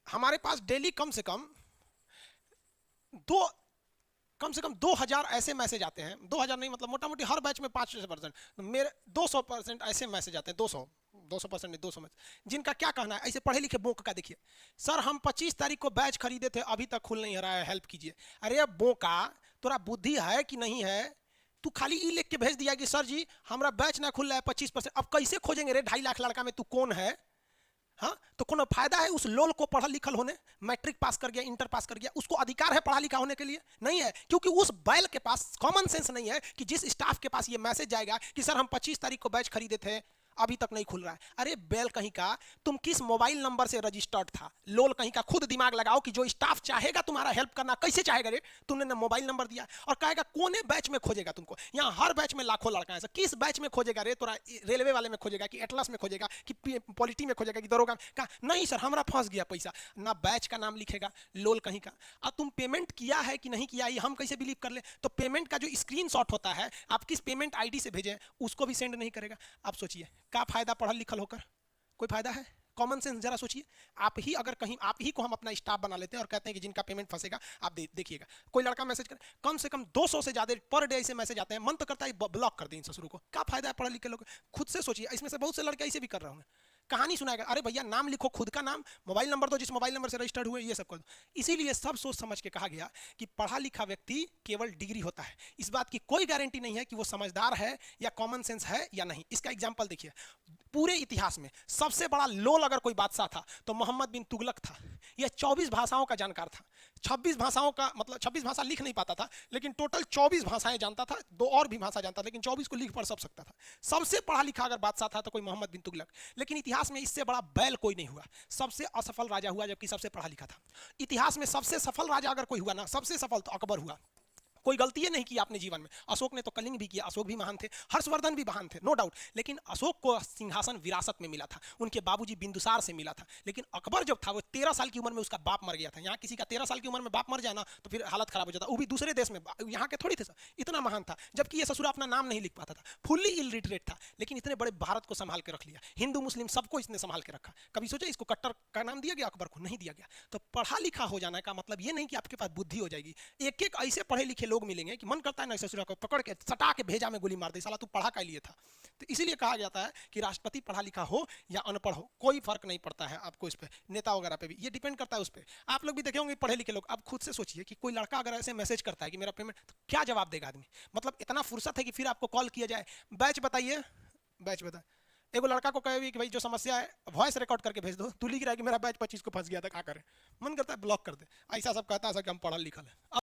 हमारे पास डेली कम से कम 2000 ऐसे मैसेज आते हैं। 2000 नहीं, मतलब मोटा मोटी हर बैच में 5% मेरे 200% ऐसे मैसेज आते हैं। 200% नहीं, 200 मैसेज जिनका क्या कहना है, ऐसे पढ़े लिखे बोक का। देखिए सर, हम 25 तारीख को बैच खरीदे थे, अभी तक खुल नहीं रहा है, हेल्प कीजिए। अरे बोका, तोरा बुद्धि है कि नहीं है? तू खाली ई लिख के भेज दिया कि सर जी हमारा बैच ना खुल रहा है 25%। अब कैसे खोजेंगे रे? 2.5 लाख लड़का में तू कौन है? हाँ, तो कोनो फायदा है उस लोल को पढ़ल लिखल होने? मैट्रिक पास कर गया, इंटर पास कर गया, उसको अधिकार है पढ़ा लिखा होने के लिए? नहीं है, क्योंकि उस बैल के पास कॉमन सेंस नहीं है कि जिस स्टाफ के पास ये मैसेज जाएगा कि सर हम 25 तारीख को बैच खरीदे थे, अभी तक नहीं खुल रहा है। अरे बैल कहीं का, तुम किस मोबाइल नंबर से रजिस्टर्ड था? लोल कहीं का, खुद दिमाग लगाओ कि जो स्टाफ चाहेगा तुम्हारा हेल्प करना, कैसे चाहेगा रे? तुमने ना मोबाइल नंबर दिया और कहेगा कोने बैच में खोजेगा तुमको? यहाँ हर बैच में लाखों लड़का है, किस बैच में खोजेगा रे? तोरा रेलवे वाले में खोजेगा कि एटलस में खोजेगा कि पॉलिटी में खोजेगा कि दरोगा का? नहीं सर, हमारा फंस गया पैसा। ना बैच का नाम लिखेगा, लोल कहीं का। अब तुम पेमेंट किया है कि नहीं किया, ये हम कैसे बिलीव कर ले? तो पेमेंट का जो स्क्रीनशॉट होता है, आप किस पेमेंट आईडी से भेजें, उसको भी सेंड नहीं करेगा। आप सोचिए क्या फायदा पढ़ल लिखल होकर? कोई फायदा है? कॉमन सेंस जरा सोचिए। आप ही अगर कहीं, आप ही को हम अपना स्टाफ बना लेते हैं और कहते हैं कि जिनका पेमेंट फंसेगा आप देखिएगा, कोई लड़का मैसेज करे, कम से कम 200 से ज्यादा पर डे ऐसे मैसेज आते हैं, मन तो करता है ब्लॉक कर दें इन ससुरों को। क्या फायदा है पढ़े लिखे लोग? खुद से सोचिए, इसमें से बहुत से लड़के ऐसे भी कर रहे होंगे। कहानी सुनाएगा, अरे भैया नाम लिखो, खुद का नाम, मोबाइल नंबर दो जिस मोबाइल नंबर से रजिस्टर्ड हुए, ये सब कर दो। इसीलिए सब सोच समझ के कहा गया कि पढ़ा लिखा व्यक्ति केवल डिग्री होता है, इस बात की कोई गारंटी नहीं है कि वो समझदार है या कॉमन सेंस है या नहीं। इसका एग्जाम्पल देखिए, पूरे इतिहास में सबसे बड़ा लोल अगर कोई बादशाह था तो मोहम्मद बिन तुगलक था। यह 24 भाषाओं का जानकार था। 26 भाषाओं का मतलब 26 भाषा लिख नहीं पाता था, लेकिन टोटल 24 भाषाएं जानता था, 2 और भी भाषा जानता था, लेकिन 24 को लिख पढ़ सब सकता था। सबसे पढ़ा लिखा अगर बादशाह था तो कोई मोहम्मद बिन तुगलक। लेकिन इतिहास में इससे बड़ा बैल कोई नहीं हुआ। सबसे असफल राजा हुआ जबकि सबसे पढ़ा लिखा था। इतिहास में सबसे सफल राजा अगर कोई हुआ ना, सबसे सफल तो अकबर हुआ। कोई गलती नहीं की आपने जीवन में। अशोक ने तो कलिंग भी किया, अशोक भी महान थे, हर्षवर्धन भी महान थे, नो डाउट, लेकिन अशोक को सिंहासन विरासत में मिला था, उनके बाबूजी बिंदुसार से मिला था। लेकिन अकबर जब था वो 13 साल की उम्र में उसका बाप मर गया था। यहाँ किसी का 13 साल की उम्र में बाप मर जाए ना तो फिर हालत खराब हो जाता, वो भी दूसरे देश में, यहाँ के थोड़ी थे। इतना महान था, जबकि ये ससुरा अपना नाम नहीं लिख पाता था, फुल्ली इलिटरेट था, लेकिन इतने बड़े भारत को संभाल के रख लिया। हिंदू मुस्लिम सबको इसने संभाल के रखा। कभी सोचा इसको कट्टर का नाम दिया गया? अकबर को नहीं दिया गया। तो पढ़ा लिखा हो जाना का मतलब ये नहीं कि आपके पास बुद्धि हो जाएगी। एक एक ऐसे पढ़े लिखे लोग मिलेंगे कि मन करता है ना ससुरा को पकड़ के सटा के भेजा में गोली मार दे, साला तू पढ़ा का लिए था। तो इसीलिए कहा जाता है कि राष्ट्रपति पढ़ा लिखा हो या अनपढ़ हो, कोई फर्क नहीं पड़ता है आपको इस पे। नेता वगैरह पे भी ये डिपेंड करता है उस पर। आप लोग भी देखे होंगे पढ़े लिखे लोग। आप खुद से सोचिए कि कोई लड़का अगर ऐसे मैसेज करता है कि मेरा पेमेंट, तो क्या जवाब देगा आदमी? मतलब इतना फुर्सत है कि फिर आपको कॉल किया जाए, बैच बताइए, बैच बता। एगो लड़का को कहे कि भाई जो समस्या है वॉइस रिकॉर्ड करके भेज दो, तू लिख रहा है कि मेरा बैच 25 को फंस गया था, क्या करे? मन करता है ब्लॉक कर दे। ऐसा सब कहता है कि हम पढ़ल लिखल है।